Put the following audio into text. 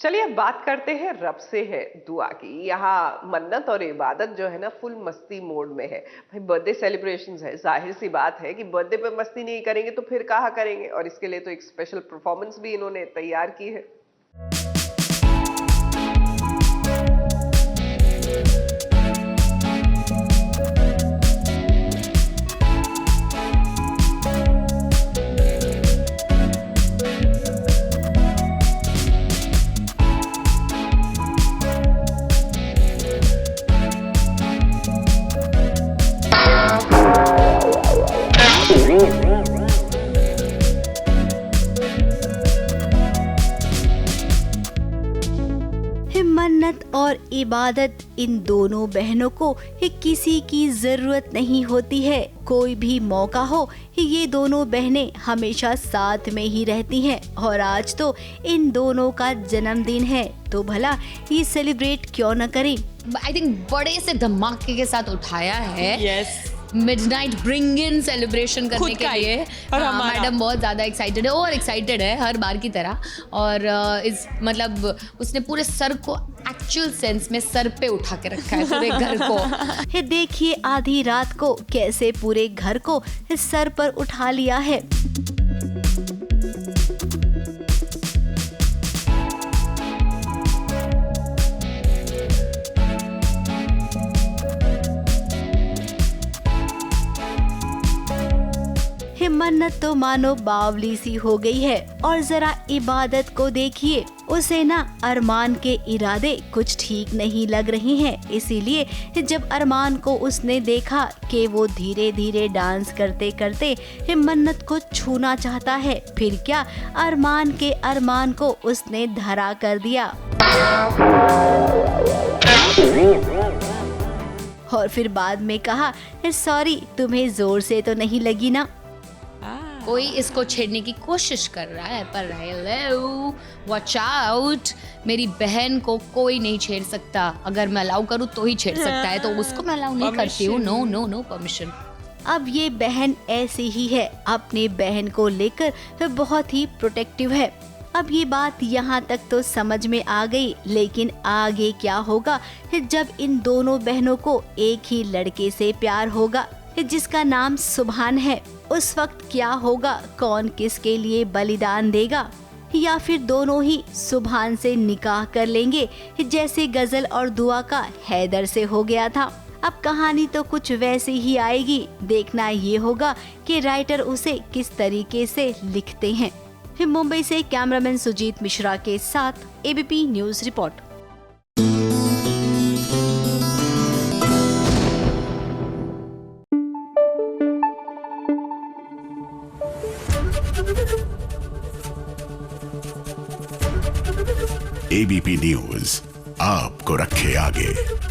चलिए अब बात करते हैं रब से है दुआ की। यहाँ मन्नत और इबादत जो है ना फुल मस्ती मोड में है। भाई बर्थडे सेलिब्रेशंस है, जाहिर सी बात है कि बर्थडे पे मस्ती नहीं करेंगे तो फिर कहाँ करेंगे। और इसके लिए तो एक स्पेशल परफॉर्मेंस भी इन्होंने तैयार की है। मन्नत और इबादत, इन दोनों बहनों को किसी की जरूरत नहीं होती है। कोई भी मौका हो ये दोनों बहनें हमेशा साथ में ही रहती हैं। और आज तो इन दोनों का जन्मदिन है तो भला ये सेलिब्रेट क्यों न करें। आई थिंक बड़े से धमाके के साथ उठाया है। Yes, midnight bring in celebration करने के लिए। और मैडम बहुत ज़्यादा एक्साइटेड है, और एक्साइटेड है हर बार की तरह। और इस मतलब उसने पूरे सर को एक्चुअल सेंस में सर पे उठा के रखा है, पूरे घर को। देखिए आधी रात को कैसे पूरे घर को सर पर उठा लिया है। मन्नत तो मानो बावली सी हो गई है। और जरा इबादत को देखिए, उसे ना अरमान के इरादे कुछ ठीक नहीं लग रहे हैं। इसीलिए जब अरमान को उसने देखा कि वो धीरे धीरे डांस करते करते मन्नत को छूना चाहता है, फिर क्या अरमान के अरमान को उसने धरा कर दिया। और फिर बाद में कहा, सॉरी तुम्हें जोर से तो नहीं लगी ना। कोई इसको छेड़ने की कोशिश कर रहा है, पर हेलो वॉच आउट, मेरी बहन को कोई नहीं छेड़ सकता। अगर मैं अलाउ करूँ तो ही छेड़ सकता है, तो उसको मैं अलाउ नहीं करती हूँ। No no no permission. अब ये बहन ऐसी ही है, अपने बहन को लेकर बहुत ही प्रोटेक्टिव है। अब ये बात यहाँ तक तो समझ में आ गई, लेकिन आगे क्या होगा जब इन दोनों बहनों को एक ही लड़के से प्यार होगा जिसका नाम सुभान है। उस वक्त क्या होगा, कौन किसके लिए बलिदान देगा, या फिर दोनों ही सुभान से निकाह कर लेंगे जैसे गजल और दुआ का हैदर से हो गया था। अब कहानी तो कुछ वैसे ही आएगी, देखना ये होगा कि राइटर उसे किस तरीके से लिखते हैं। मुंबई से कैमरामैन सुजीत मिश्रा के साथ ABP news report. ABP news आपको रखे आगे।